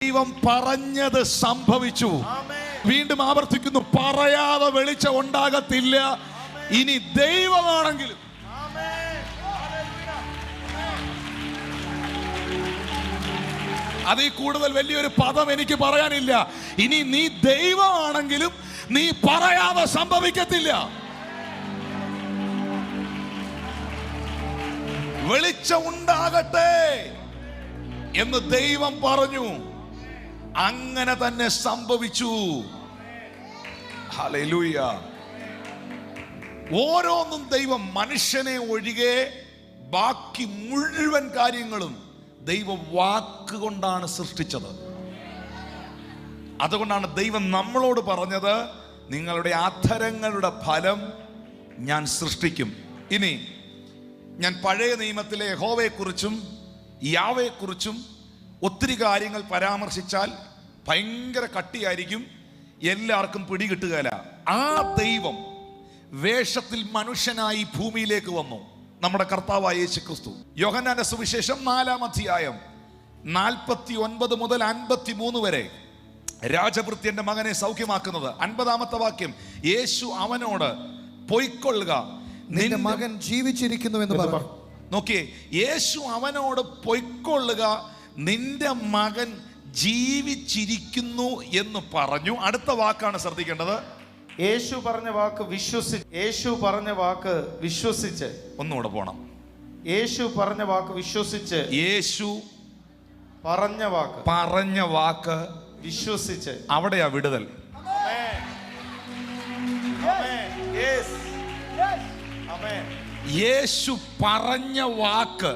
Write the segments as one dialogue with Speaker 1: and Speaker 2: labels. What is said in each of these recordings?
Speaker 1: ദൈവം പറഞ്ഞത് സംഭവിച്ചു. വീണ്ടും ആവർത്തിക്കുന്നു, പറയാതെ വെളിച്ചം ഉണ്ടാകത്തില്ല. ഇനി ദൈവമാണെങ്കിലും അതിൽ കൂടുതൽ വലിയൊരു പദം എനിക്ക് പറയാനില്ല. ഇനി നീ ദൈവമാണെങ്കിലും നീ പറയാതെ സംഭവിക്കത്തില്ല. വെളിച്ചം ഉണ്ടാകട്ടെ എന്ന് ദൈവം പറഞ്ഞു, അങ്ങനെ തന്നെ സംഭവിച്ചു. ഹല്ലേലൂയ. ഓരോന്നും ദൈവം, മനുഷ്യനെ ഒഴികെ ബാക്കി മുഴുവൻ കാര്യങ്ങളും ദൈവം വാക്കുകൊണ്ടാണ് സൃഷ്ടിച്ചത്. അതുകൊണ്ടാണ് ദൈവം നമ്മളോട് പറഞ്ഞത്, നിങ്ങളുടെ അധരങ്ങളുടെ ഫലം ഞാൻ സൃഷ്ടിക്കും. ഇനി ഞാൻ പഴയ നിയമത്തിലെ യഹോവയെക്കുറിച്ചും യാവയെക്കുറിച്ചും ഒത്തിരി കാര്യങ്ങൾ പരാമർശിച്ചാൽ ഭയങ്കര കട്ടിയായിരിക്കും, എല്ലാവർക്കും പിടികിട്ടുകയില്ല. ആ ദൈവം വേഷത്തിൽ മനുഷ്യനായി ഭൂമിയിലേക്ക് വന്നു, നമ്മുടെ കർത്താവായ യേശു ക്രിസ്തു. യോഹന്നാന്റെ സുവിശേഷം 4-ാം അധ്യായം 49 മുതൽ 53 വരെ രാജഭൃത്യന്റെ മകനെ സൗഖ്യമാക്കുന്നത്. 50-ാമത്തെ വാക്യം, യേശു അവനോട് പൊയ്ക്കൊള്ളുക, നിന്റെ മകൻ ജീവിച്ചിരിക്കുന്നു എന്ന് പറഞ്ഞു. നോക്കിയേ, യേശു അവനോട് പൊയ്ക്കൊള്ളുക, നിന്റെ മകൻ ജീവിച്ചിരിക്കുന്നു എന്ന് പറഞ്ഞു. അടുത്ത വാക്കാണ് ശ്രദ്ധിക്കേണ്ടത്.
Speaker 2: യേശു പറഞ്ഞ വാക്ക് വിശ്വസിച്ച്.
Speaker 1: ഒന്നുകൂടെ പോണം.
Speaker 2: യേശു പറഞ്ഞ വാക്ക് വിശ്വസിച്ച്.
Speaker 1: യേശു
Speaker 2: പറഞ്ഞ വാക്ക് വിശ്വസിച്ച്.
Speaker 1: അവിടെയാ വിടുതൽ. യേശു പറഞ്ഞ വാക്ക്,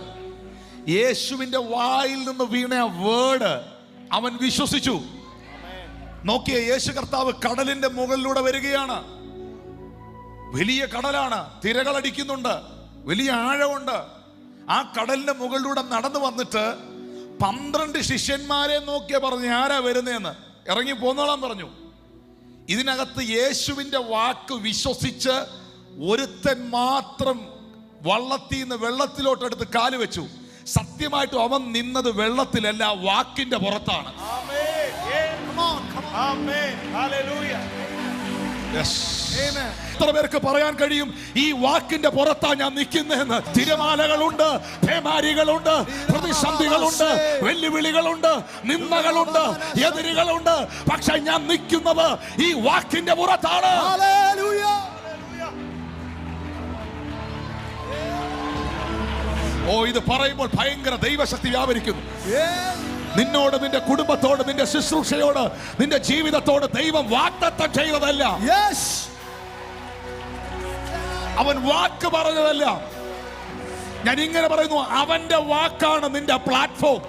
Speaker 1: യേശുവിന്റെ വായിൽ നിന്ന് വീണ വേർഡ് അവൻ വിശ്വസിച്ചു. നോക്കിയേ, യേശു കർത്താവ് കടലിന്റെ മുകളിലൂടെ വരികയാണ്. വലിയ കടലാണ്, തിരകളടിക്കുന്നുണ്ട്, വലിയ ആഴമുണ്ട്. ആ കടലിന്റെ മുകളിലൂടെ നടന്നു വന്നിട്ട് 12 ശിഷ്യന്മാരെ നോക്കിയാ പറഞ്ഞു, ആരാ വരുന്നതെന്ന്. ഇറങ്ങി പോന്നോളാൻ പറഞ്ഞു. ഇതിനകത്ത് യേശുവിന്റെ വാക്ക് വിശ്വസിച്ച് ഒരുത്തൻ മാത്രം വള്ളത്തിൽ നിന്ന് വെള്ളത്തിലോട്ടെടുത്ത് കാല് വെച്ചു. സത്യമായിട്ടും അവൻ നിന്നത് വെള്ളത്തിലല്ല, വാക്കിന്റെ പുറത്താണ്. എത്ര പേർക്ക് പറയാൻ കഴിയും, ഈ വാക്കിന്റെ പുറത്താ ഞാൻ നിൽക്കുന്നതെന്ന്? തിരമാലകളുണ്ട്, പേമാരികളുണ്ട്, പ്രതിസന്ധികളുണ്ട്, വെല്ലുവിളികളുണ്ട്, നിന്ദകളുണ്ട്, എതിരുകളുണ്ട്, പക്ഷെ ഞാൻ നിൽക്കുന്നത് ഈ വാക്കിന്റെ പുറത്താണ്. ഓ, ഇത് പറയുമ്പോൾ ഭയങ്കര ദൈവശക്തി വ്യാപരിക്കുന്നു. നിന്നോട്, നിന്റെ കുടുംബത്തോട്, നിന്റെ ശുശ്രൂഷയോട്, നിന്റെ ജീവിതത്തോട് ദൈവം വാഗ്ദത്തം ചെയ്തതല്ല, അവൻ വാക്ക് പറഞ്ഞതല്ല. ഞാൻ ഇങ്ങനെ പറയുന്നു, അവന്റെ വാക്കാണ് നിന്റെ പ്ലാറ്റ്ഫോം.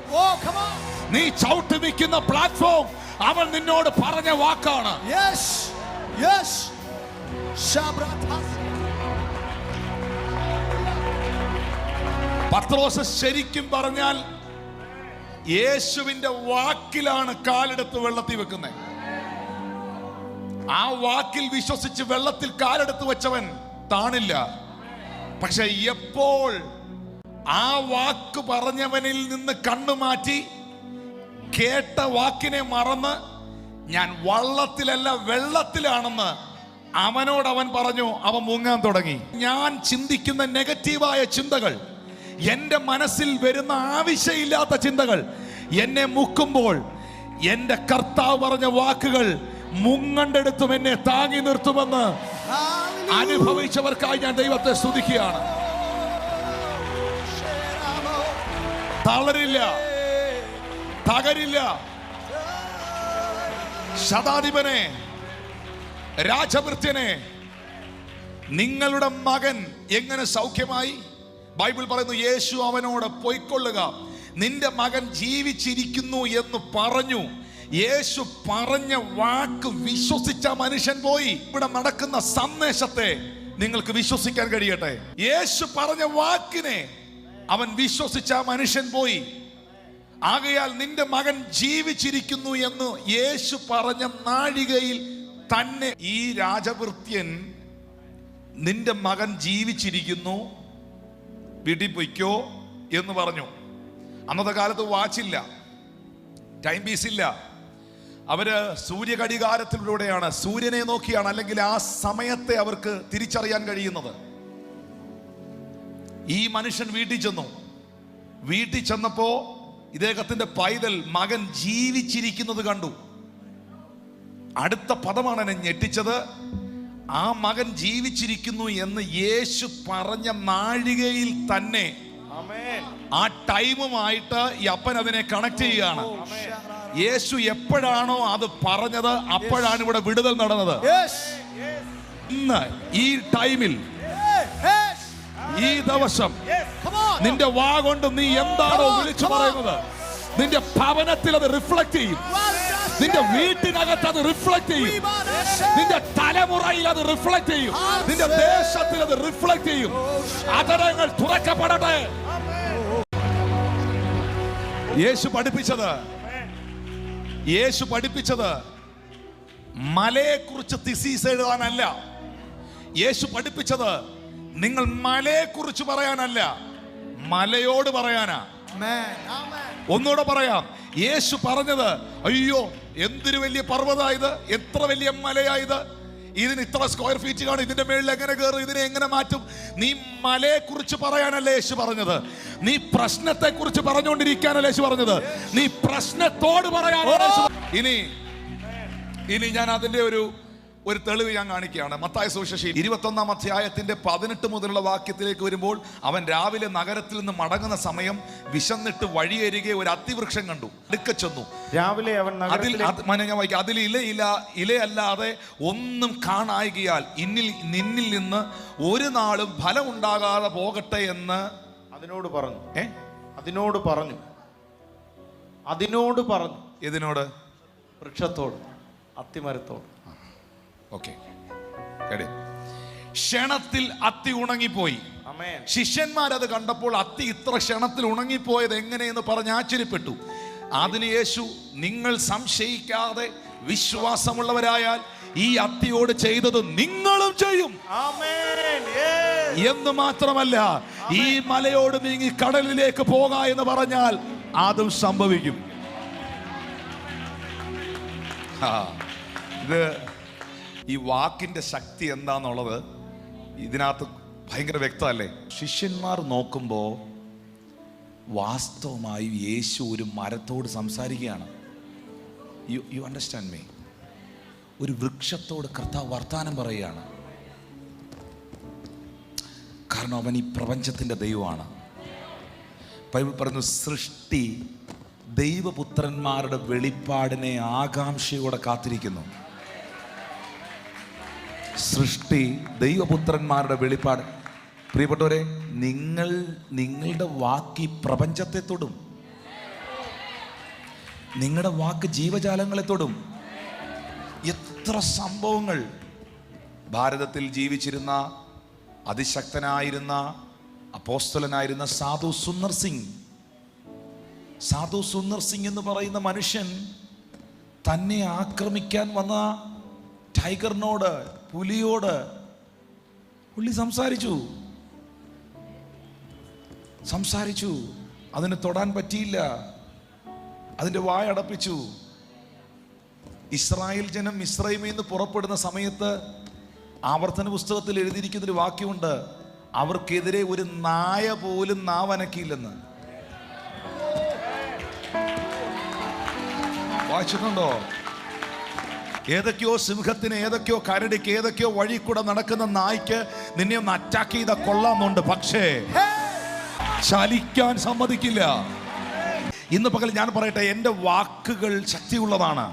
Speaker 1: നീ ചവിട്ടി നിൽക്കുന്ന പ്ലാറ്റ്ഫോം അവൻ നിന്നോട് പറഞ്ഞ വാക്കാണ്. പത്രോസ് ശരിക്കും പറഞ്ഞാൽ യേശുവിന്റെ വാക്കിലാണ് കാലെടുത്ത് വെള്ളത്തിൽ വെക്കുന്നത്. ആ വാക്കിൽ വിശ്വസിച്ച് വെള്ളത്തിൽ കാലെടുത്ത് വെച്ചവൻ താണില്ല. പക്ഷെ എപ്പോൾ ആ വാക്ക് പറഞ്ഞവനിൽ നിന്ന് കണ്ണു മാറ്റി കേട്ട വാക്കിനെ മറന്ന് ഞാൻ വള്ളത്തിലല്ല വെള്ളത്തിലാണെന്ന് അവനോട് അവൻ പറഞ്ഞു, അവൻ മുങ്ങാൻ തുടങ്ങി. ഞാൻ ചിന്തിക്കുന്ന നെഗറ്റീവായ ചിന്തകൾ, എന്റെ മനസ്സിൽ വരുന്ന ആവശ്യമില്ലാത്ത ചിന്തകൾ എന്നെ മുക്കുമ്പോൾ എന്റെ കർത്താവ് പറഞ്ഞ വാക്കുകൾ മുങ്ങണ്ടെടുത്തും എന്നെ താങ്ങി നിർത്തുമെന്ന് അനുഭവിച്ചവർക്കായി ഞാൻ ദൈവത്തെ സ്തുതിക്കുകയാണ്. തളരില്ല, തകരില്ല. ശതാധിപനെ, രാജഭൃത്യനെ, നിങ്ങളുടെ മകൻ എങ്ങനെ സൗഖ്യമായി? ബൈബിൾ പറയുന്നു, യേശു അവനോട് പൊയ്ക്കൊള്ളുക, നിന്റെ മകൻ ജീവിച്ചിരിക്കുന്നു എന്ന് പറഞ്ഞു. യേശു പറഞ്ഞ വാക്ക് വിശ്വസിച്ച മനുഷ്യൻ പോയി. ഇവിടെ നടക്കുന്ന സന്ദേശത്തെ നിങ്ങൾക്ക് വിശ്വസിക്കാൻ കഴിയട്ടെ. യേശു പറഞ്ഞ വാക്കിനെ അവൻ വിശ്വസിച്ച മനുഷ്യൻ പോയി. ആകയാൽ നിന്റെ മകൻ ജീവിച്ചിരിക്കുന്നു എന്ന് യേശു പറഞ്ഞ നാഴികയിൽ തന്നെ ഈ രാജഭൃത്യൻ, നിന്റെ മകൻ ജീവിച്ചിരിക്കുന്നു, വീട്ടിൽ പൊയ്ക്കോ എന്ന് പറഞ്ഞു. അന്നത്തെ കാലത്ത് വാച്ചില്ല, ടൈം പീസ് ഇല്ല. അവര് സൂര്യഘടികാരത്തിലൂടെയാണ്, സൂര്യനെ നോക്കിയാണ്, അല്ലെങ്കിൽ ആ സമയത്തെ അവർക്ക് തിരിച്ചറിയാൻ കഴിയുന്നത്. ഈ മനുഷ്യൻ വീട്ടിൽ ചെന്നു. വീട്ടിൽ ചെന്നപ്പോ ഇദ്ദേഹത്തിന്റെ പൈതൽ മകൻ ജീവിച്ചിരിക്കുന്നത് കണ്ടു. അടുത്ത പദമാണ് എന്നെ ഞെട്ടിച്ചത്. ആ മകൻ ജീവിച്ചിരിക്കുന്നു എന്ന് യേശു പറഞ്ഞ നാഴികയിൽ തന്നെ ആ ടൈമുമായിട്ട് ഈ അപ്പൻ അതിനെ കണക്ട് ചെയ്യുകയാണ്. യേശു എപ്പോഴാണോ അത് പറഞ്ഞത് അപ്പോഴാണ് ഇവിടെ വിടുതൽ നടന്നത്. ഇന്ന് ഈ ടൈമിൽ, ഈ ദിവസം നിന്റെ വാ കൊണ്ട് നീ എന്താണോ വിളിച്ചു പറയുന്നത്, നിന്റെ ഭവനത്തിൽ അത് റിഫ്ലക്ട് ചെയ്യും, നിന്റെ വീട്ടിനകത്ത് അത് റിഫ്ലക്ട് ചെയ്യും, നിന്റെ തലമുറയിൽ അത് റിഫ്ലക്ട് ചെയ്യും, നിന്റെ ദേശത്തിൽ അത് റിഫ്ലക്ട് ചെയ്യും. അതരങ്ങൾ തുറക്കപ്പെടട്ടെ. യേശു പഠിപ്പിച്ചത് മലയെ കുറിച്ച് തിസീസ് എഴുതാനല്ല. യേശു പഠിപ്പിച്ചത് നിങ്ങൾ മലയെ കുറിച്ച് പറയാനല്ല, മലയോട് പറയാനാ. ഒന്നുകൂടെ പറയാം. യേശു പറഞ്ഞത്, അയ്യോ എന്തൊരു വലിയ പർവ്വതായത്, എത്ര വലിയ മലയായത്, ഇതിന് ഇത്ര സ്ക്വയർ ഫീറ്റ് കാണും, ഇതിന്റെ മേളിൽ എങ്ങനെ കയറും, ഇതിനെ എങ്ങനെ മാറ്റും. നീ മലയെ കുറിച്ച് പറയാനല്ല യേശു പറഞ്ഞത്, നീ പ്രശ്നത്തെ കുറിച്ച് പറഞ്ഞുകൊണ്ടിരിക്കാനല്ല യേശു പറഞ്ഞത്, നീ പ്രശ്നത്തോട് പറയാനല്ല. ഇനി ഞാൻ അതിന്റെ ഒരു തെളിവ് ഞാൻ കാണിക്കുകയാണ്. മത്തായി സുവിശേഷം 21-ാം അധ്യായത്തിന്റെ 18 മുതലുള്ള വാക്യത്തിലേക്ക് വരുമ്പോൾ, അവൻ രാവിലെ നഗരത്തിൽ നിന്ന് മടങ്ങുന്ന സമയം വിശന്നിട്ട് വഴിയരികെ ഒരു അത്തിവൃക്ഷം കണ്ടു. അടുക്ക ചെന്നു.
Speaker 2: രാവിലെ അവൻ
Speaker 1: അതിൽ ഇലയല്ലാതെ ഒന്നും കാണായികയാൽ നിന്നിൽ നിന്ന് ഒരു നാളും ഫലം ഉണ്ടാകാതെ പോകട്ടെ എന്ന് അതിനോട് പറഞ്ഞു. ഇതിനോട് വൃക്ഷത്തോട്, അത്തിമരത്തോട്. ഓക്കെ, ക്ഷണത്തിൽ അത്തി ഉണങ്ങിപ്പോയി. ശിഷ്യന്മാരത് കണ്ടപ്പോൾ അത്തി ഇത്ര ക്ഷണത്തിൽ ഉണങ്ങിപ്പോയത് എങ്ങനെയെന്ന് പറഞ്ഞ് ആശ്ചര്യപ്പെട്ടു. അതിന് യേശു, നിങ്ങൾ സംശയിക്കാതെ വിശ്വാസമുള്ളവരായാൽ ഈ അത്തിയോട് ചെയ്തത് നിങ്ങളും ചെയ്യും എന്ന് മാത്രമല്ല, ഈ മലയോട് നീങ്ങി കടലിലേക്ക് പോക എന്ന് പറഞ്ഞാൽ അതും സംഭവിക്കും. ഇത് ഈ വാക്കിന്റെ ശക്തി എന്താന്നുള്ളത് ഇതിനകത്ത് ഭയങ്കര വ്യക്തമല്ലേ. ശിഷ്യന്മാർ നോക്കുമ്പോൾ വാസ്തവമായും യേശു ഒരു മരത്തോട് സംസാരിക്കുകയാണ്. You understand me? ഒരു വൃക്ഷത്തോട് കർത്താവ് വർത്താനം പറയുകയാണ്. കാരണം അവൻ ഈ പ്രപഞ്ചത്തിന്റെ ദൈവമാണ്. ബൈബിൾ പറയുന്നു, സൃഷ്ടി ദൈവപുത്രന്മാരുടെ വെളിപ്പാടിനെ ആകാംക്ഷയോടെ കാത്തിരിക്കുന്നു. സൃഷ്ടി ദൈവപുത്രന്മാരുടെ വെളിപ്പാട്. പ്രിയപ്പെട്ടവരെ, നിങ്ങളുടെ വാക്ക് ഈ പ്രപഞ്ചത്തെ തൊടും. നിങ്ങളുടെ വാക്ക് ജീവജാലങ്ങളെ തൊടും. എത്ര സംഭവങ്ങൾ. ഭാരതത്തിൽ ജീവിച്ചിരുന്ന അതിശക്തനായിരുന്ന അപ്പോസ്തലനായിരുന്ന സാധു സുന്ദർ സിംഗ് എന്ന് പറയുന്ന മനുഷ്യൻ തന്നെ ആക്രമിക്കാൻ വന്ന ടൈഗറിനോട്, പുലിയോട് പുള്ളി സംസാരിച്ചു. അതിന് തൊടാൻ പറ്റിയില്ല, അതിൻ്റെ വായടപ്പിച്ചു. ഇസ്രായേൽ ജനം മിസ്രൈമിൽ നിന്ന് പുറപ്പെടുന്ന സമയത്ത് ആവർത്തന പുസ്തകത്തിൽ എഴുതിയിരിക്കുന്നൊരു വാക്യമുണ്ട്, അവർക്കെതിരെ ഒരു നായ പോലും നാവനക്കിയില്ലെന്ന്. വായിച്ചിട്ടുണ്ടോ? ഏതൊക്കെയോ സിംഹത്തിന്, ഏതൊക്കെയോ കരടിക്ക്, ഏതൊക്കെയോ വഴി കൂടെ നടക്കുന്ന നായ്ക്ക് നിന്നെ ഒന്ന് അറ്റാക്ക് ചെയ്ത കൊള്ളാമെന്നുണ്ട്, പക്ഷേ ചലിക്കാൻ സമ്മതിക്കില്ല. ഇന്ന് പകൽ ഞാൻ പറയട്ടെ, എൻ്റെ വാക്കുകൾ ശക്തിയുള്ളതാണ്.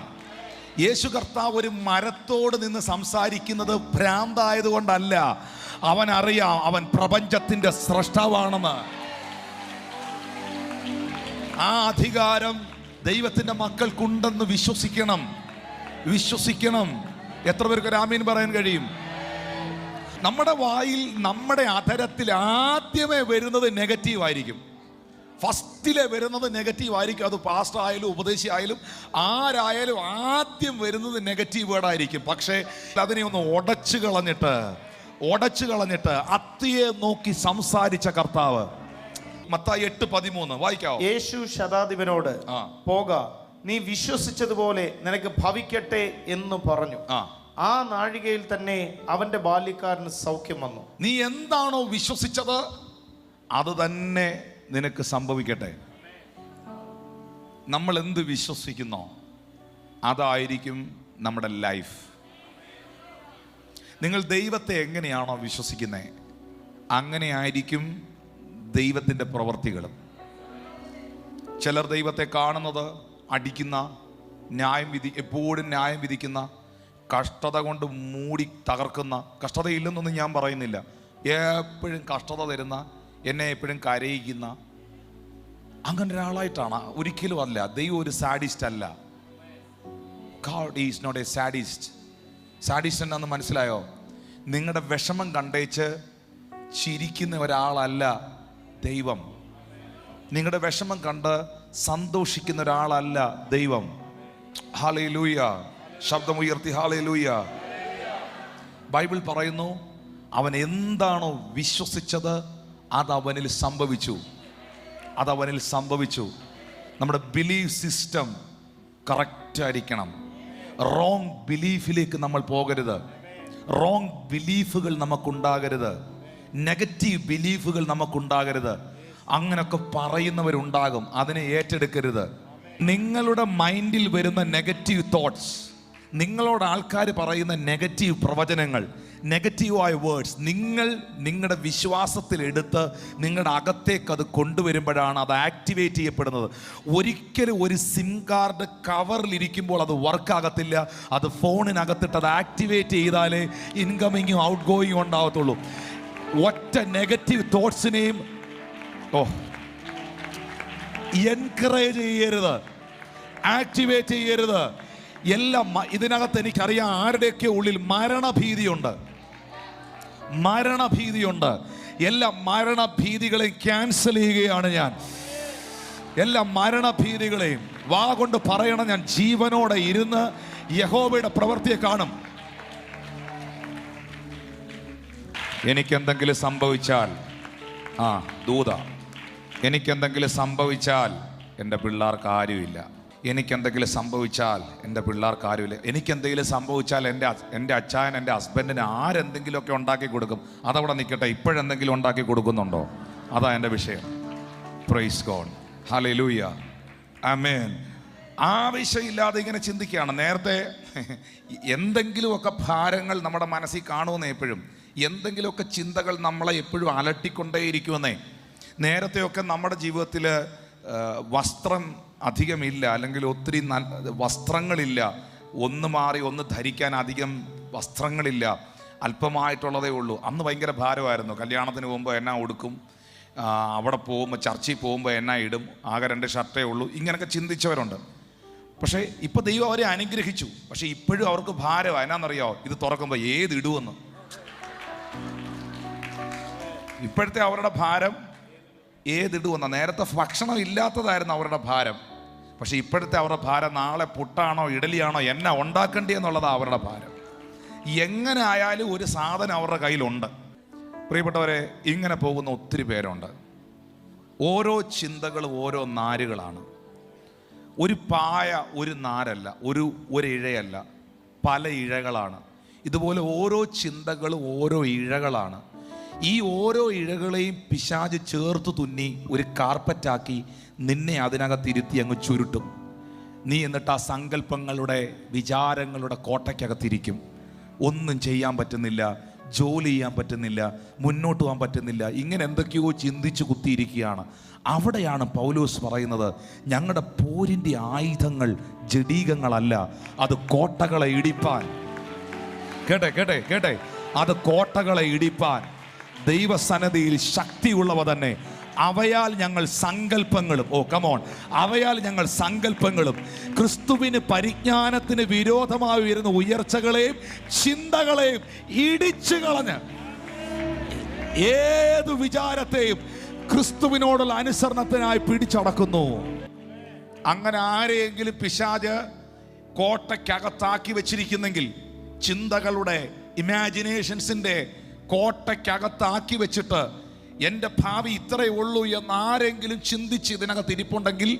Speaker 1: യേശു കർത്താവ് ഒരു മരത്തോട് നിന്ന് സംസാരിക്കുന്നത് ഭ്രാന്തായതുകൊണ്ടല്ല. അവൻ അറിയാം അവൻ പ്രപഞ്ചത്തിന്റെ സ്രഷ്ടാവാണെന്ന്. ആ അധികാരം ദൈവത്തിന്റെ മക്കൾക്കുണ്ടെന്ന് വിശ്വസിക്കണം. എത്ര പേർക്ക് ഒരു ആമീൻ പറയാൻ കഴിയും? നമ്മുടെ വായിൽ, നമ്മുടെ അധരത്തിൽ ആദ്യമേ വരുന്നത് നെഗറ്റീവ് ആയിരിക്കും. ഫസ്റ്റിലെ വരുന്നത് നെഗറ്റീവ് ആയിരിക്കും. അത് പാസ്റ്റർ ആയാലും ഉപദേശി ആയാലും ആരായാലും ആദ്യം വരുന്നത് നെഗറ്റീവ് വേർഡായിരിക്കും. പക്ഷേ അതിനെ ഒന്ന് ഉടച്ചു കളഞ്ഞിട്ട് അത്തിയെ നോക്കി സംസാരിച്ച കർത്താവ്. മത്തായി 8:13 വായിക്കാവോ?
Speaker 2: യേശു ശതാധിപനോട്, പോക, നീ വിശ്വസിച്ചതുപോലെ നിനക്ക് ഭവിക്കട്ടെ എന്ന് പറഞ്ഞു. ആ നാഴികയിൽ തന്നെ അവന്റെ ബാല്യക്കാരന് സൗഖ്യം വന്നു.
Speaker 1: നീ എന്താണോ വിശ്വസിച്ചത് അത് തന്നെ നിനക്ക് സംഭവിക്കട്ടെ. നമ്മൾ എന്ത് വിശ്വസിക്കുന്നോ അതായിരിക്കും നമ്മുടെ ലൈഫ്. നിങ്ങൾ ദൈവത്തെ എങ്ങനെയാണോ വിശ്വസിക്കുന്നത് അങ്ങനെയായിരിക്കും ദൈവത്തിൻ്റെ പ്രവൃത്തികളും. ചിലർ ദൈവത്തെ കാണുന്നത് അടിക്കുന്ന, എപ്പോഴും ന്യായം വിധിക്കുന്ന, കഷ്ടത കൊണ്ട് മൂടി തകർക്കുന്ന, കഷ്ടതയില്ലെന്നൊന്നും ഞാൻ പറയുന്നില്ല, എപ്പോഴും കഷ്ടത തരുന്ന, എന്നെ എപ്പോഴും കരയിക്കുന്ന അങ്ങനെ ഒരാളായിട്ടാണ്. ഒരിക്കലും അല്ല. ദൈവം ഒരു സാഡിസ്റ്റ് അല്ല. God is not a sadist. Sadist എന്നാന്ന് മനസ്സിലായോ? നിങ്ങളുടെ വിഷമം കണ്ടേച്ച് ചിരിക്കുന്ന ഒരാളല്ല ദൈവം. നിങ്ങളുടെ വിഷമം കണ്ട് സന്തോഷിക്കുന്ന ഒരാളല്ല ദൈവം. ഹല്ലേലൂയ. ശബ്ദമുയർത്തി ഹല്ലേലൂയ. ബൈബിൾ പറയുന്നു, അവൻ എന്താണോ വിശ്വസിച്ചത് അതവനിൽ സംഭവിച്ചു. അതവനിൽ സംഭവിച്ചു. നമ്മുടെ ബിലീഫ് സിസ്റ്റം കറക്റ്റ് ആയിരിക്കണം. റോങ് ബിലീഫിലേക്ക് നമ്മൾ പോകരുത്. റോങ് ബിലീഫുകൾ നമുക്കുണ്ടാകരുത്. നെഗറ്റീവ് ബിലീഫുകൾ നമുക്കുണ്ടാകരുത്. അങ്ങനൊക്കെ പറയുന്നവരുണ്ടാകും, അതിനെ ഏറ്റെടുക്കരുത്. നിങ്ങളുടെ മൈൻഡിൽ വരുന്ന നെഗറ്റീവ് തോട്ട്സ്, നിങ്ങളോട് ആൾക്കാർ പറയുന്ന നെഗറ്റീവ് പ്രവചനങ്ങൾ, നെഗറ്റീവായ വേർഡ്സ് നിങ്ങളുടെ വിശ്വാസത്തിൽ എടുത്ത് നിങ്ങളുടെ അകത്തേക്ക് അത് കൊണ്ടുവരുമ്പോഴാണ് അത് ആക്ടിവേറ്റ് ചെയ്യപ്പെടുന്നത്. ഒരിക്കലും ഒരു സിം കാർഡ് കവറിലിരിക്കുമ്പോൾ അത് വർക്കാകത്തില്ല. അത് ഫോണിനകത്തിട്ട് അത് ആക്ടിവേറ്റ് ചെയ്താലേ ഇൻകമിങ്ങും ഔട്ട് ഗോയിങ്ങും ഉണ്ടാകത്തുള്ളൂ. ഒറ്റ നെഗറ്റീവ് തോട്ട്സിനെയും എൻകറേജ് ചെയ്യരുത്, ആക്ടിവേറ്റ് ചെയ്യരുത്. എല്ലാം ഇതിനകത്ത് എനിക്കറിയാം ആരുടെയൊക്കെ ഉള്ളിൽ മരണഭീതിയുണ്ട്. എല്ലാ മരണഭീതികളെയും ക്യാൻസൽ ചെയ്യുകയാണ് ഞാൻ. എല്ലാ മരണഭീതികളെയും വാ കൊണ്ട് പറയണം, ഞാൻ ജീവനോടെ ഇരുന്ന് യഹോവയുടെ പ്രവൃത്തിയെ കാണും. എനിക്കെന്തെങ്കിലും സംഭവിച്ചാൽ ദൂത, എനിക്കെന്തെങ്കിലും സംഭവിച്ചാൽ എൻ്റെ പിള്ളേർക്ക് ആരുമില്ല. എനിക്കെന്തെങ്കിലും സംഭവിച്ചാൽ എൻ്റെ പിള്ളേർക്ക് ആരുമില്ല. എനിക്കെന്തെങ്കിലും സംഭവിച്ചാൽ എൻ്റെ അച്ചായൻ, എൻ്റെ ഹസ്ബൻഡിന് ആരെന്തെങ്കിലുമൊക്കെ ഉണ്ടാക്കി കൊടുക്കും. അതവിടെ നിൽക്കട്ടെ, ഇപ്പോഴെന്തെങ്കിലും ഉണ്ടാക്കി കൊടുക്കുന്നുണ്ടോ? അതാ എൻ്റെ വിഷയം. Praise God. ഹല്ലേലൂയ. ആമേൻ. ആവശ്യമില്ലാതെ ഇങ്ങനെ ചിന്തിക്കുകയാണ്. നേരത്തെ എന്തെങ്കിലുമൊക്കെ ഭാരങ്ങൾ നമ്മുടെ മനസ്സിൽ കാണുമെന്നേ, എപ്പോഴും എന്തെങ്കിലുമൊക്കെ ചിന്തകൾ നമ്മളെ എപ്പോഴും അലട്ടിക്കൊണ്ടേയിരിക്കുമെന്നേ. നേരത്തെയൊക്കെ നമ്മുടെ ജീവിതത്തിൽ വസ്ത്രം അധികമില്ല, അല്ലെങ്കിൽ ഒത്തിരി വസ്ത്രങ്ങളില്ല, ഒന്ന് മാറി ഒന്ന് ധരിക്കാൻ അധികം വസ്ത്രങ്ങളില്ല, അല്പമായിട്ടുള്ളതേ ഉള്ളൂ. അന്ന് ഭയങ്കര ഭാരമായിരുന്നു. കല്യാണത്തിന് പോകുമ്പോൾ എന്നാ ഉടുക്കും, അവിടെ പോകുമ്പോൾ ചർച്ചിൽ പോകുമ്പോൾ എന്നാ ഇടും, ആകെ 2 ഷർട്ടേ ഉള്ളൂ, ഇങ്ങനെയൊക്കെ ചിന്തിച്ചവരുണ്ട്. പക്ഷേ ഇപ്പോൾ ദൈവം അവരെ അനുഗ്രഹിച്ചു. പക്ഷേ ഇപ്പോഴും അവർക്ക് ഭാരമാണ്. എന്നാണെന്നറിയാമോ? ഇത് തുറക്കുമ്പോൾ ഏതിടുമെന്ന്. ഇപ്പോഴത്തെ അവരുടെ ഭാരം ഏതിടുവെന്ന. നേരത്തെ ഭക്ഷണം ഇല്ലാത്തതായിരുന്നു അവരുടെ ഭാരം. പക്ഷെ ഇപ്പോഴത്തെ അവരുടെ ഭാരം നാളെ പുട്ടാണോ ഇഡലിയാണോ എന്നാ ഉണ്ടാക്കേണ്ടി എന്നുള്ളതാണ് അവരുടെ ഭാരം. എങ്ങനെ ആയാലും ഒരു സാധനം അവരുടെ കയ്യിലുണ്ട്. പ്രിയപ്പെട്ടവരെ, ഇങ്ങനെ പോകുന്ന ഒത്തിരി പേരുണ്ട്. ഓരോ ചിന്തകളും ഓരോ നാരുകളാണ്. ഒരു പായ ഒരു നാരല്ല, ഒരു ഇഴയല്ല, പല ഇഴകളാണ്. ഇതുപോലെ ഓരോ ചിന്തകളും ഓരോ ഇഴകളാണ്. ഈ ഓരോ ഇഴകളെയും പിശാച് ചേർത്ത് തുന്നി ഒരു കാർപ്പറ്റാക്കി നിന്നെ അതിനകത്തിരുത്തി അങ്ങ് ചുരുട്ടും. നീ എന്നിട്ട് ആ സങ്കല്പങ്ങളുടെ വിചാരങ്ങളുടെ കോട്ടയ്ക്കകത്തിരിക്കും. ഒന്നും ചെയ്യാൻ പറ്റുന്നില്ല, ജോലി ചെയ്യാൻ പറ്റുന്നില്ല, മുന്നോട്ട് പോകാൻ പറ്റുന്നില്ല, ഇങ്ങനെ എന്തൊക്കെയോ ചിന്തിച്ച് കുത്തിയിരിക്കുകയാണ്. അവിടെയാണ് പൗലോസ് പറയുന്നത്, ഞങ്ങളുടെ പോരിൻ്റെ ആയുധങ്ങൾ ജഡീകങ്ങളല്ല, അത് കോട്ടകളെ ഇടിപ്പാൻ. കേട്ടെ, അത് കോട്ടകളെ ഇടിപ്പാൻ ദൈവസന്നിധിയിൽ ശക്തിയുള്ളവ തന്നെ. അവയാൽ ഞങ്ങൾ സങ്കല്പങ്ങളും അവയാൽ ഞങ്ങൾ സങ്കല്പങ്ങളും ക്രിസ്തുവിന് പരിജ്ഞാനത്തിന് വിരോധമായി വരുന്ന ഉയർച്ചകളെയും ചിന്തകളെയും ഇടിച്ചു കളഞ്ഞ് ഏതു വിചാരത്തെയും ക്രിസ്തുവിനോടുള്ള അനുസരണത്തിനായി പിടിച്ചടക്കുന്നു. അങ്ങനെ ആരെയെങ്കിലും പിശാച് കോട്ടയ്ക്കകത്താക്കി വെച്ചിരിക്കുന്നെങ്കിൽ, ചിന്തകളുടെ ഇമാജിനേഷൻസിന്റെ കോട്ടയ്ക്കകത്താക്കി വെച്ചിട്ട് എൻ്റെ ഭാവി ഇത്രയേ ഉള്ളൂ എന്ന് ആരെങ്കിലും ചിന്തിച്ച് ഇതിനകത്ത് ഇരിപ്പുണ്ടെങ്കിൽ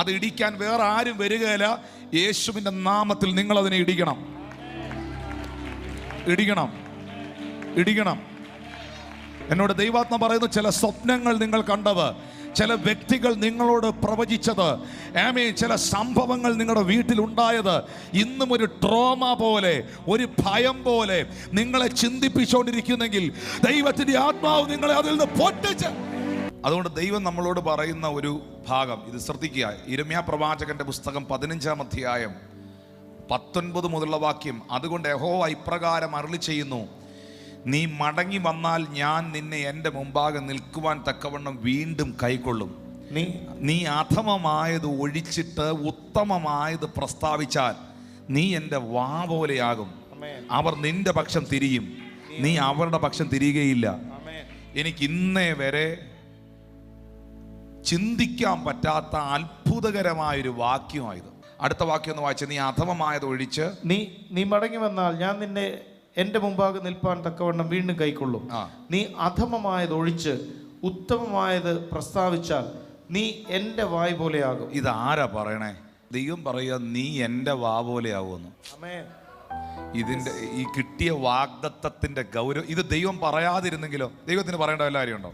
Speaker 1: അത് ഇടിക്കാൻ വേറെ ആരും വരികയില്ല. യേശുവിൻ്റെ നാമത്തിൽ നിങ്ങൾ അതിനെ ഇടിക്കണം, ഇടിക്കണം, ഇടിക്കണം. എന്നോട് ദൈവാത്മ പറയുന്നു, ചില സ്വപ്നങ്ങൾ നിങ്ങൾ കണ്ടത്, ചില വ്യക്തികൾ നിങ്ങളോട് പ്രവചിച്ചത്, ചില സംഭവങ്ങൾ നിങ്ങളുടെ വീട്ടിലുണ്ടായത് ഇന്നും ഒരു ട്രോമ പോലെ, ഒരു ഭയം പോലെ നിങ്ങളെ ചിന്തിപ്പിച്ചുകൊണ്ടിരിക്കുന്നെങ്കിൽ ദൈവത്തിൻ്റെ ആത്മാവ് നിങ്ങളെ അതിൽ നിന്ന് പൊട്ടിച്ച്. അതുകൊണ്ട് ദൈവം നമ്മളോട് പറയുന്ന ഒരു ഭാഗം ഇത് ശ്രദ്ധിക്കുക. യിരെമ്യാ പ്രവാചകന്റെ പുസ്തകം 15-ാം അധ്യായം 19 മുതലുള്ള വാക്യം. അതുകൊണ്ട് യഹോവ ഇപ്രകാരം അരുളി ചെയ്യുന്നു, നീ മടങ്ങി വന്നാൽ ഞാൻ നിന്നെ എൻ്റെ മുമ്പാകെ നിൽക്കുവാൻ തക്കവണ്ണം വീണ്ടും കൈക്കൊള്ളും. നീ അധമമായത് ഒഴിച്ചിട്ട് ഉത്തമമായത് പ്രസ്താവിച്ചാൽ നീ എൻ്റെ വാ പോലെയാകും. അവർ നിന്റെ പക്ഷം തിരിയും, നീ അവരുടെ പക്ഷം തിരിയുകയില്ല. എനിക്ക് ഇന്നേ വരെ ചിന്തിക്കാൻ പറ്റാത്ത അത്ഭുതകരമായൊരു വാക്യമായത്. അടുത്ത വാക്യം ഒന്ന് വായിച്ച, നീ അധമമായത് ഒഴിച്ച്
Speaker 2: നീ മടങ്ങി വന്നാൽ ഞാൻ നിന്നെ എൻ്റെ മുമ്പാകെ നിൽപ്പാൻ തക്കവണ്ണം വീണ്ടും കൈക്കൊള്ളും. നീ അധമമായത് ഒഴിച്ച് ഉത്തമമായത് പ്രസ്താവിച്ചാൽ നീ എൻ്റെ വായ് പോലെയാകും.
Speaker 1: ഇതാരാ പറയണേ? ദൈവം പറയുക, നീ എൻ്റെ വാ പോലെയാകുമെന്ന്. ഇതിൻ്റെ ഈ കിട്ടിയ വാഗ്ദത്തത്തിൻ്റെ ഗൗരവം ഇത് ദൈവം പറയാതിരുന്നെങ്കിലോ? ദൈവത്തിന് പറയേണ്ട വല്ല കാര്യമുണ്ടോ?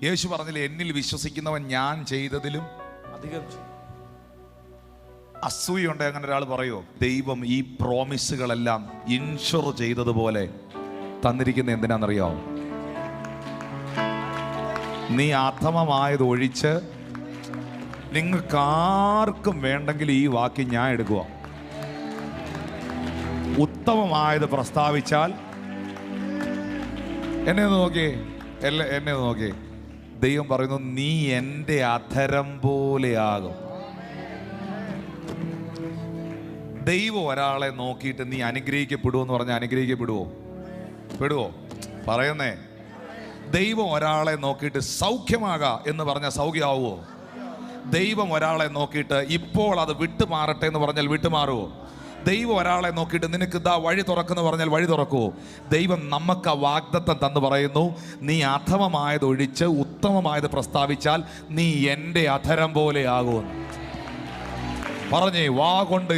Speaker 1: യേശു പറഞ്ഞില്ലേ, എന്നിൽ വിശ്വസിക്കുന്നവൻ ഞാൻ ചെയ്തതിലും
Speaker 2: അധികം.
Speaker 1: അസൂയുണ്ട് അങ്ങനെ ഒരാൾ പറയുമോ? ദൈവം ഈ പ്രോമിസുകളെല്ലാം ഇൻഷുർ ചെയ്തതുപോലെ തന്നിരിക്കുന്ന എന്തിനാണെന്നറിയാമോ? നീ അധമമായത് ഒഴിച്ച് നിങ്ങൾക്കാർക്കും വേണ്ടെങ്കിൽ ഈ വാക്യം ഞാൻ എടുക്കുക, ഉത്തമമായത് പ്രസ്താവിച്ചാൽ എന്നെ നോക്കിയേ, എന്നെ നോക്കിയേ. ദൈവം പറയുന്നു, നീ എൻ്റെ അധരം പോലെയാകും. ദൈവം ഒരാളെ നോക്കിയിട്ട് നീ അനുഗ്രഹിക്കപ്പെടുവെന്ന് പറഞ്ഞാൽ അനുഗ്രഹിക്കപ്പെടുവോ? പറയുന്നേ. ദൈവം ഒരാളെ നോക്കിയിട്ട് സൗഖ്യമാകാം എന്ന് പറഞ്ഞാൽ സൗഖ്യമാവുമോ? ദൈവം ഒരാളെ നോക്കിയിട്ട് ഇപ്പോൾ അത് വിട്ടുമാറട്ടെ എന്ന് പറഞ്ഞാൽ വിട്ടുമാറുമോ? ദൈവം ഒരാളെ നോക്കിയിട്ട് നിനക്ക് ഇതാ വഴി തുറക്കെന്ന് പറഞ്ഞാൽ വഴി തുറക്കുമോ? ദൈവം നമുക്ക് വാഗ്ദത്തം തന്ന് പറയുന്നു, നീ അധമമായത് ഒഴിച്ച് ഉത്തമമായത് പ്രസ്താവിച്ചാൽ നീ എൻ്റെ അധരം പോലെയാകുമെന്ന് പറഞ്ഞേ. വാ കൊണ്ട്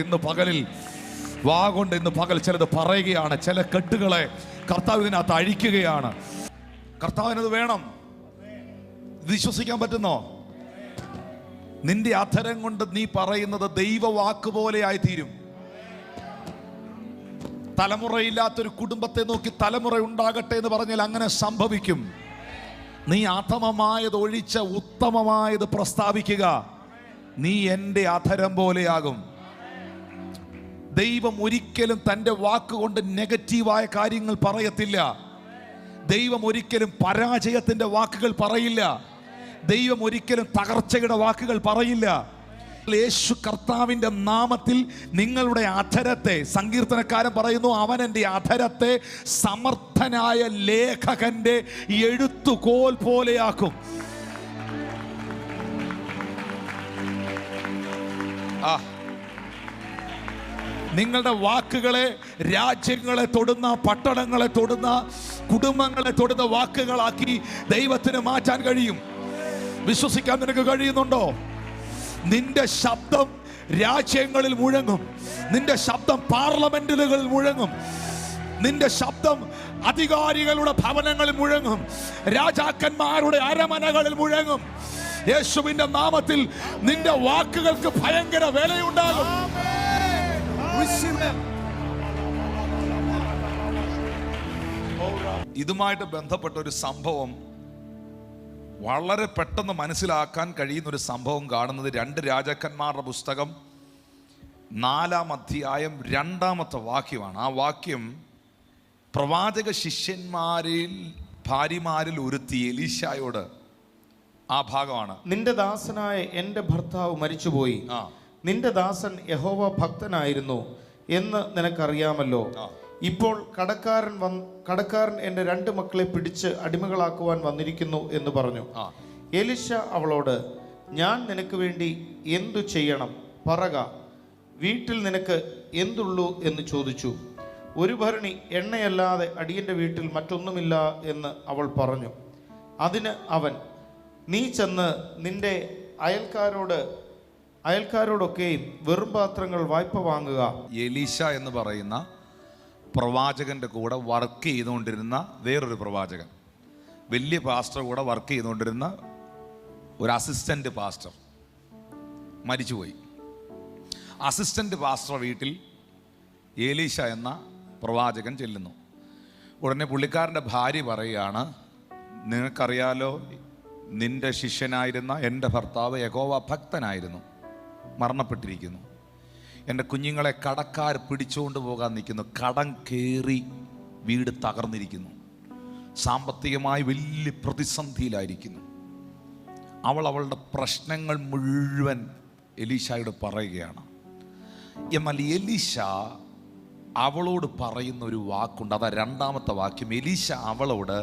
Speaker 1: ഇന്ന് പകൽ ചിലത് പറയുകയാണ്. ചില കെട്ടുകളെ കർത്താവ് ഇതിനകത്ത് അഴിക്കുകയാണ്. കർത്താവിനത് വേണം. വിശ്വസിക്കാൻ പറ്റുന്നോ? നിന്റെ അധരം കൊണ്ട് നീ പറയുന്നത് ദൈവവാക്ക് പോലെ ആയിത്തീരും. തലമുറയില്ലാത്തൊരു കുടുംബത്തെ നോക്കി തലമുറ ഉണ്ടാകട്ടെ എന്ന് പറഞ്ഞാൽ അങ്ങനെ സംഭവിക്കും. നീ അധമമായത് ഒഴിച്ച് ഉത്തമമായത് പ്രസ്താവിക്കുക, നീ എൻ്റെ അധരം പോലെയാകും. ദൈവം ഒരിക്കലും തൻ്റെ വാക്കുകൊണ്ട് നെഗറ്റീവായ കാര്യങ്ങൾ പറയത്തില്ല. ദൈവം ഒരിക്കലും പരാജയത്തിൻ്റെ വാക്കുകൾ പറയില്ല. ദൈവം ഒരിക്കലും തകർച്ചയുടെ വാക്കുകൾ പറയില്ല. യേശു കർത്താവിൻ്റെ നാമത്തിൽ നിങ്ങളുടെ അധരത്തെ, സങ്കീർത്തനക്കാരൻ പറയുന്നു, അവൻ എൻ്റെ അധരത്തെ സമർത്ഥനായ ലേഖകന്റെ എഴുത്തുകോൽ പോലെയാക്കും. നിങ്ങളുടെ വാക്കുകളെ രാജ്യങ്ങളെ തൊടുന്ന, പട്ടണങ്ങളെ തൊടുന്ന, കുടുംബങ്ങളെ തൊടുന്ന വാക്കുകളാക്കി ദൈവത്തിന് മാറ്റാൻ കഴിയും. വിശ്വസിക്കാൻ നിനക്ക് കഴിയുന്നുണ്ടോ? നിന്റെ ശബ്ദം രാജ്യങ്ങളിൽ മുഴങ്ങും, നിന്റെ ശബ്ദം പാർലമെന്റുകളിൽ മുഴങ്ങും, നിന്റെ ശബ്ദം അധികാരികളുടെ ഭവനങ്ങളിൽ മുഴങ്ങും, രാജാക്കന്മാരുടെ അരമനകളിൽ മുഴങ്ങും. യേശുവിന്റെ നാമത്തിൽ നിന്റെ വാക്കുകൾക്ക് ഭയങ്കര വിലയുണ്ടാകും. ഇതുമായിട്ട് ബന്ധപ്പെട്ട ഒരു സംഭവം, വളരെ പെട്ടെന്ന് മനസ്സിലാക്കാൻ കഴിയുന്ന ഒരു സംഭവം കാണുന്നത് 2 രാജാക്കന്മാരുടെ പുസ്തകം 4-ാം അധ്യായം 2-ാമത്തെ വാക്യമാണ്. ആ വാക്യം പ്രവാചക ശിഷ്യന്മാരിൽ ഭാര്യമാരിൽ ഒരുത്തി എലീശായോട് ആ ഭാഗമാണ്.
Speaker 2: നിന്റെ ദാസനായ എൻ്റെ ഭർത്താവ് മരിച്ചുപോയി, നിന്റെ ദാസൻ യഹോവ ഭക്തനായിരുന്നു എന്ന് നിനക്കറിയാമല്ലോ. ഇപ്പോൾ കടക്കാരൻ എൻ്റെ 2 മക്കളെ പിടിച്ച് അടിമകളാക്കുവാൻ വന്നിരിക്കുന്നു എന്ന് പറഞ്ഞു. എലീശ അവളോട്, ഞാൻ നിനക്ക് വേണ്ടി എന്തു ചെയ്യണം പറക, വീട്ടിൽ നിനക്ക് എന്തുള്ളൂ എന്ന് ചോദിച്ചു. 1 ഭരണി എണ്ണയല്ലാതെ അടിയൻ്റെ വീട്ടിൽ മറ്റൊന്നുമില്ല എന്ന് അവൾ പറഞ്ഞു. അതിന് അവൻ, നീ ചെന്ന് നിന്റെ അയൽക്കാരോടൊക്കെയും വെറും പാത്രങ്ങൾ വായ്പ വാങ്ങുക.
Speaker 1: എലീശ എന്ന് പറയുന്ന പ്രവാചകന്റെ കൂടെ വർക്ക് ചെയ്തുകൊണ്ടിരുന്ന വേറൊരു പ്രവാചകൻ, വലിയ പാസ്റ്റർ കൂടെ വർക്ക് ചെയ്തുകൊണ്ടിരുന്ന ഒരു അസിസ്റ്റന്റ് പാസ്റ്റർ മരിച്ചുപോയി. അസിസ്റ്റന്റ് പാസ്റ്റർ വീട്ടിൽ എലീശ എന്ന പ്രവാചകൻ ചെല്ലുന്നു. ഉടനെ പുള്ളിക്കാരൻ്റെ ഭാര്യ പറയുകയാണ്, നിനക്കറിയാലോ, നിന്റെ ശിഷ്യനായിരുന്ന എൻ്റെ ഭർത്താവ് യഹോവ ഭക്തനായിരുന്നു, മരണപ്പെട്ടിരിക്കുന്നു. എൻ്റെ കുഞ്ഞുങ്ങളെ കടക്കാർ പിടിച്ചുകൊണ്ട് പോകാൻ നിൽക്കുന്നു. കടം കയറി വീട് തകർന്നിരിക്കുന്നു. സാമ്പത്തികമായി വലിയ പ്രതിസന്ധിയിലായിരിക്കുന്നു. അവളുടെ പ്രശ്നങ്ങൾ മുഴുവൻ എലീശയോട് പറയുകയാണ്. എന്നാൽ എലീശ അവളോട് പറയുന്ന ഒരു വാക്കുണ്ട്, അതാ രണ്ടാമത്തെ വാക്യം. എലീശ അവളോട്,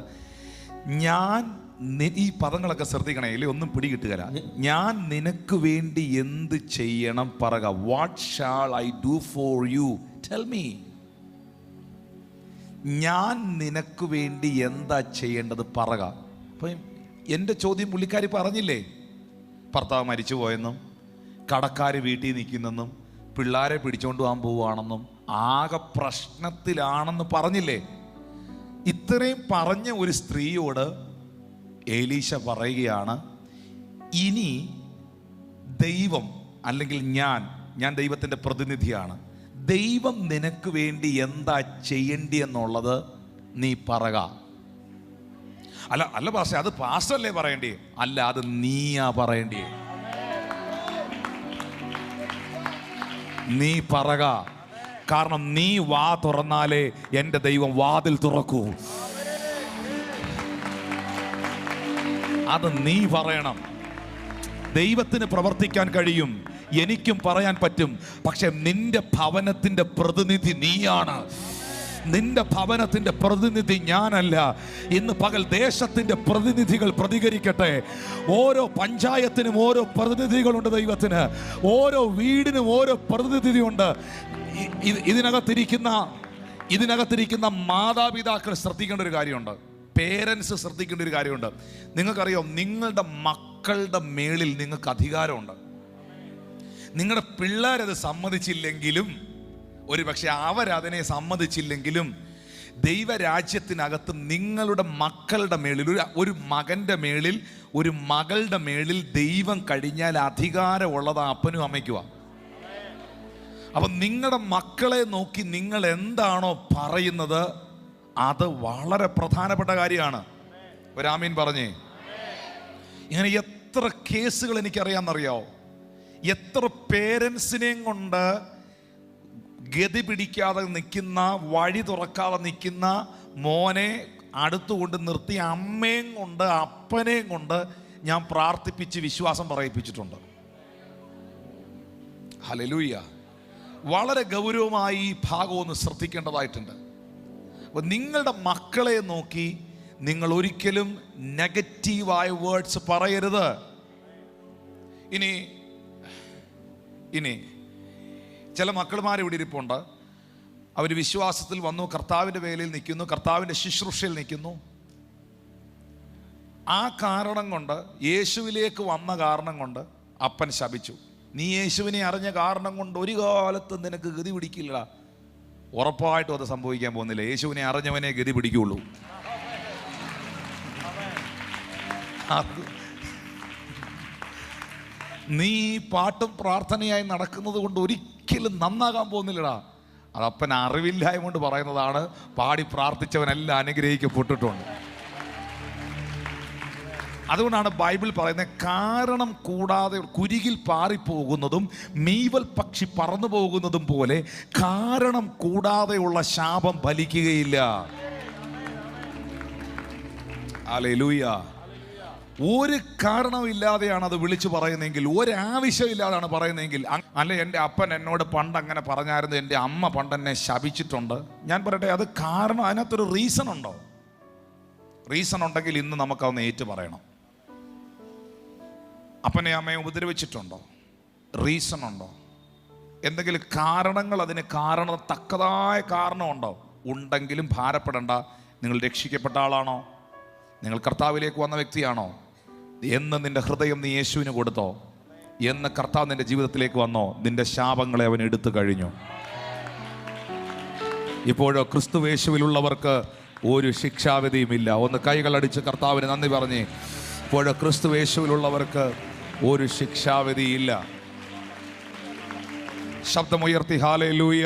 Speaker 1: ഈ പദങ്ങളൊക്കെ ശ്രദ്ധിക്കണേ, ഇല്ലേ ഒന്നും പിടികിട്ടുകയില്ല. ഞാൻ നിനക്ക് വേണ്ടി എന്ത് ചെയ്യണം പറക. What shall I do for you, tell me. ഞാൻ നിനക്ക് വേണ്ടി എന്താ ചെയ്യേണ്ടത് പറക. അപ്പം എൻ്റെ ചോദ്യം പുള്ളിക്കാരി പറഞ്ഞില്ലേ, ഭർത്താവ് മരിച്ചു പോയെന്നും കടക്കാർ വീട്ടിൽ നിൽക്കുന്നെന്നും പിള്ളേരെ പിടിച്ചോണ്ട് പോകാൻ പോവുകയാണെന്നും ആകെ പ്രശ്നത്തിലാണെന്ന് പറഞ്ഞില്ലേ. ഇത്രയും പറഞ്ഞ ഒരു സ്ത്രീയോട് എലീശ പറയുകയാണ്, ഇനി ദൈവം അല്ലെങ്കിൽ ഞാൻ ദൈവത്തിൻ്റെ പ്രതിനിധിയാണ്, ദൈവം നിനക്ക് വേണ്ടി എന്താ ചെയ്യേണ്ടി എന്നുള്ളത് നീ പറക. അല്ല പാസ്റ്റർ, അത് പാസ്റ്ററല്ലേ പറയേണ്ടി? അല്ല, അത് നീയാ പറയേണ്ടി. നീ പറക. കാരണം നീ വാ തുറന്നാലേ എൻ്റെ ദൈവം വാതിൽ തുറക്കൂ. അത് നീ പറയണം. ദൈവത്തിന് പ്രവർത്തിക്കാൻ കഴിയും, എനിക്കും പറയാൻ പറ്റും. പക്ഷെ നിന്റെ ഭവനത്തിന്റെ പ്രതിനിധി നീയാണ്. നിന്റെ ഭവനത്തിന്റെ പ്രതിനിധി ഞാനല്ല. ഇന്ന് പകൽ ദേശത്തിന്റെ പ്രതിനിധികൾ പ്രതികരിക്കട്ടെ. ഓരോ പഞ്ചായത്തിനും ഓരോ പ്രതിനിധികളുണ്ട് ദൈവത്തിന്. ഓരോ വീടിനും ഓരോ പ്രതിനിധിയുണ്ട്. ഇതിനകത്തിരിക്കുന്ന മാതാപിതാക്കൾ ശ്രദ്ധിക്കേണ്ട ഒരു കാര്യമുണ്ട്, പേരൻസ് ശ്രദ്ധിക്കേണ്ട ഒരു കാര്യമുണ്ട്. നിങ്ങൾക്കറിയാം, നിങ്ങളുടെ മക്കളുടെ മേളിൽ നിങ്ങൾക്ക് അധികാരമുണ്ട്. നിങ്ങളുടെ പിള്ളേരത് സമ്മതിച്ചില്ലെങ്കിലും, ഒരു പക്ഷെ അവരതിനെ സമ്മതിച്ചില്ലെങ്കിലും, ദൈവരാജ്യത്തിനകത്ത് നിങ്ങളുടെ മക്കളുടെ മേളിൽ, ഒരു മകൻ്റെ മേളിൽ, ഒരു മകളുടെ മേളിൽ ദൈവം കഴിഞ്ഞാൽ അധികാരമുള്ളത് അപ്പനും അമ്മയ്ക്കുമാണ്. അപ്പം നിങ്ങളുടെ മക്കളെ നോക്കി നിങ്ങൾ എന്താണോ പറയുന്നത് അത് വളരെ പ്രധാനപ്പെട്ട കാര്യമാണ്. ഒരാമീൻ പറഞ്ഞേ. ഇങ്ങനെ എത്ര കേസുകൾ എനിക്കറിയാമെന്നറിയാമോ? എത്ര പേരൻസിനെയും കൊണ്ട് ഗതി പിടിക്കാതെ നിൽക്കുന്ന, വഴി തുറക്കാതെ നിൽക്കുന്ന മോനെ അടുത്തുകൊണ്ട് നിർത്തി അമ്മയും കൊണ്ട് അപ്പനെയും കൊണ്ട് ഞാൻ പ്രാർത്ഥിപ്പിച്ച് വിശ്വാസം പറയിപ്പിച്ചിട്ടുണ്ട്. ഹല്ലേലൂയ. വളരെ ഗൗരവമായി ഈ ഭാഗം ഒന്ന് ശ്രദ്ധിക്കേണ്ടതായിട്ടുണ്ട്. അപ്പോൾ നിങ്ങളുടെ മക്കളെ നോക്കി നിങ്ങൾ ഒരിക്കലും നെഗറ്റീവായ വേർഡ്സ് പറയരുത്. ഇനി ചില മക്കളുമാർ ഇവിടെ ഇരിപ്പുണ്ട്. അവർ വിശ്വാസത്തിൽ വന്നു, കർത്താവിൻ്റെ വേലയിൽ നിൽക്കുന്നു, കർത്താവിൻ്റെ ശുശ്രൂഷയിൽ നിൽക്കുന്നു. ആ കാരണം കൊണ്ട്, യേശുവിലേക്ക് വന്ന കാരണം കൊണ്ട് അപ്പൻ ശപിച്ചു. നീ യേശുവിനെ അറിഞ്ഞ കാരണം കൊണ്ട് ഒരു കാലത്തും നിനക്ക് ഗതി പിടിക്കില്ല. ഉറപ്പായിട്ടും അത് സംഭവിക്കാൻ പോകുന്നില്ല. യേശുവിനെ അറിഞ്ഞവനെ ഗതി പിടിക്കുള്ളൂ. നീ പാട്ടും പ്രാർത്ഥനയായി നടക്കുന്നത് കൊണ്ട് ഒരിക്കലും നന്നാകാൻ പോകുന്നില്ലടാ. അത് അപ്പൻ അറിവില്ലായ്മ കൊണ്ട് പറയുന്നതാണ്. പാടി പ്രാർത്ഥിച്ചവനെല്ലാം അനുഗ്രഹിക്കപ്പെട്ടിട്ടുണ്ട്. അതുകൊണ്ടാണ് ബൈബിൾ പറയുന്നത്, കാരണം കൂടാതെ കുരികിൽ പാറിപ്പോകുന്നതും മീവൽ പക്ഷി പറന്നു പോകുന്നതും പോലെ കാരണം കൂടാതെയുള്ള ശാപം ഫലിക്കുകയില്ല. ഹല്ലേലൂയ. ഒരു കാരണമില്ലാതെയാണ് അത് വിളിച്ചു പറയുന്നതെങ്കിൽ, ഒരാവശ്യമില്ലാതാണ് പറയുന്നതെങ്കിൽ, അല്ലെ എൻ്റെ അപ്പൻ എന്നോട് പണ്ട് അങ്ങനെ പറഞ്ഞായിരുന്നു, എൻ്റെ അമ്മ പണ്ട് എന്നെ ശപിച്ചിട്ടുണ്ട്. ഞാൻ പറയട്ടെ, അത് കാരണം, അതിനകത്തൊരു റീസൺ ഉണ്ടോ? റീസൺ ഉണ്ടെങ്കിൽ ഇന്ന് നമുക്കതൊന്ന് ഏറ്റു പറയണം. അപ്പനെ അമ്മയെ ഉപദ്രവിച്ചിട്ടുണ്ടോ? റീസൺ ഉണ്ടോ? എന്തെങ്കിലും കാരണങ്ങൾ, അതിന് തക്കതായ കാരണമുണ്ടോ? ഉണ്ടെങ്കിലും ഭാരപ്പെടേണ്ട. നിങ്ങൾ രക്ഷിക്കപ്പെട്ട ആളാണോ? നിങ്ങൾ കർത്താവിലേക്ക് വന്ന വ്യക്തിയാണോ? എന്ന് നിന്റെ ഹൃദയം നീ യേശുവിന് കൊടുത്തോ, എന്ന് കർത്താവ് നിന്റെ ജീവിതത്തിലേക്ക് വന്നോ, നിന്റെ ശാപങ്ങളെ അവൻ എടുത്തു കഴിഞ്ഞു. ഇപ്പോഴോ ക്രിസ്തുവേശുവിലുള്ളവർക്ക് ഒരു ശിക്ഷാവിധിയുമില്ല. ഒന്ന് കൈകളടിച്ച് കർത്താവിന് നന്ദി പറഞ്ഞ്. ഇപ്പോഴോ ക്രിസ്തുവേശുവിലുള്ളവർക്ക് ഒരു ശിക്ഷാവിധിയില്ല. ശബ്ദമുയർത്തി ഹല്ലേലൂയ.